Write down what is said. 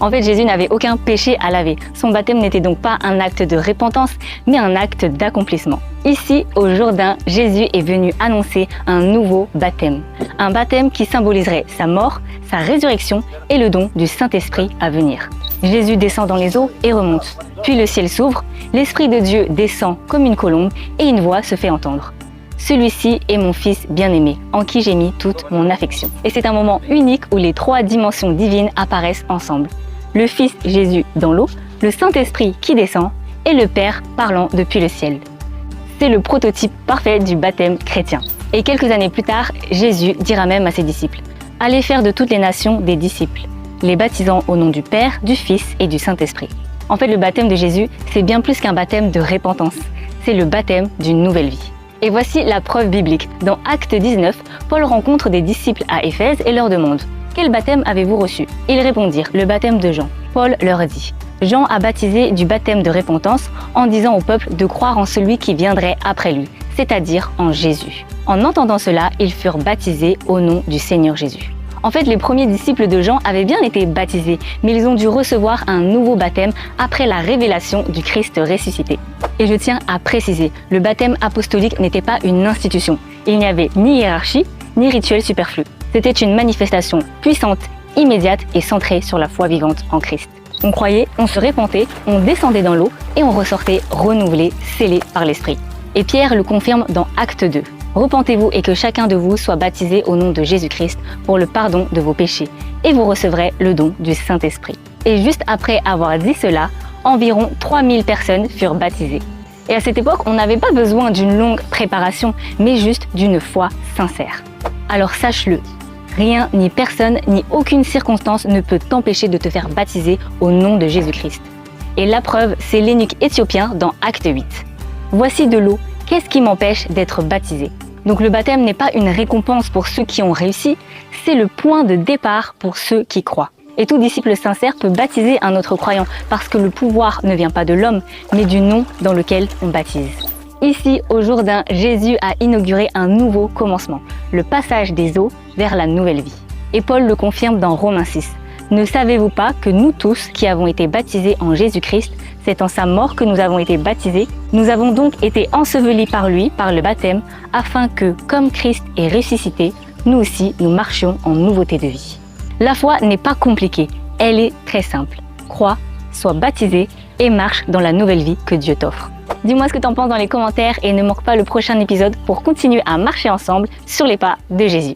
En fait, Jésus n'avait aucun péché à laver. Son baptême n'était donc pas un acte de repentance, mais un acte d'accomplissement. Ici, au Jourdain, Jésus est venu annoncer un nouveau baptême. Un baptême qui symboliserait sa mort, sa résurrection et le don du Saint-Esprit à venir. Jésus descend dans les eaux et remonte. Puis le ciel s'ouvre, l'Esprit de Dieu descend comme une colombe et une voix se fait entendre. Celui-ci est mon Fils bien-aimé, en qui j'ai mis toute mon affection. Et c'est un moment unique où les trois dimensions divines apparaissent ensemble. Le Fils Jésus dans l'eau, le Saint-Esprit qui descend et le Père parlant depuis le ciel. C'est le prototype parfait du baptême chrétien. Et quelques années plus tard, Jésus dira même à ses disciples « Allez faire de toutes les nations des disciples, les baptisant au nom du Père, du Fils et du Saint-Esprit. » En fait, le baptême de Jésus, c'est bien plus qu'un baptême de repentance. C'est le baptême d'une nouvelle vie. Et voici la preuve biblique. Dans Acte 19, Paul rencontre des disciples à Éphèse et leur demande « Quel baptême avez-vous reçu ?» Ils répondirent « Le baptême de Jean ». Paul leur dit « Jean a baptisé du baptême de repentance en disant au peuple de croire en celui qui viendrait après lui, c'est-à-dire en Jésus. » En entendant cela, ils furent baptisés au nom du Seigneur Jésus. En fait, les premiers disciples de Jean avaient bien été baptisés, mais ils ont dû recevoir un nouveau baptême après la révélation du Christ ressuscité. Et je tiens à préciser, le baptême apostolique n'était pas une institution. Il n'y avait ni hiérarchie, ni rituel superflu. C'était une manifestation puissante, immédiate et centrée sur la foi vivante en Christ. On croyait, on se repentait, on descendait dans l'eau et on ressortait renouvelé, scellé par l'Esprit. Et Pierre le confirme dans Acte 2. Repentez-vous et que chacun de vous soit baptisé au nom de Jésus-Christ pour le pardon de vos péchés, et vous recevrez le don du Saint-Esprit. Et juste après avoir dit cela, environ 3000 personnes furent baptisées. Et à cette époque, on n'avait pas besoin d'une longue préparation, mais juste d'une foi sincère. Alors sache-le, rien, ni personne, ni aucune circonstance ne peut t'empêcher de te faire baptiser au nom de Jésus-Christ. Et la preuve, c'est l'eunuque éthiopien dans Acte 8. Voici de l'eau. Qu'est-ce qui m'empêche d'être baptisé? Donc le baptême n'est pas une récompense pour ceux qui ont réussi, c'est le point de départ pour ceux qui croient. Et tout disciple sincère peut baptiser un autre croyant parce que le pouvoir ne vient pas de l'homme, mais du nom dans lequel on baptise. Ici, au Jourdain, Jésus a inauguré un nouveau commencement, le passage des eaux vers la nouvelle vie. Et Paul le confirme dans Romains 6. Ne savez-vous pas que nous tous qui avons été baptisés en Jésus-Christ, c'est en sa mort que nous avons été baptisés. Nous avons donc été ensevelis par lui, par le baptême, afin que, comme Christ est ressuscité, nous aussi nous marchions en nouveauté de vie. La foi n'est pas compliquée, elle est très simple. Crois, sois baptisé et marche dans la nouvelle vie que Dieu t'offre. Dis-moi ce que tu en penses dans les commentaires et ne manque pas le prochain épisode pour continuer à marcher ensemble sur les pas de Jésus.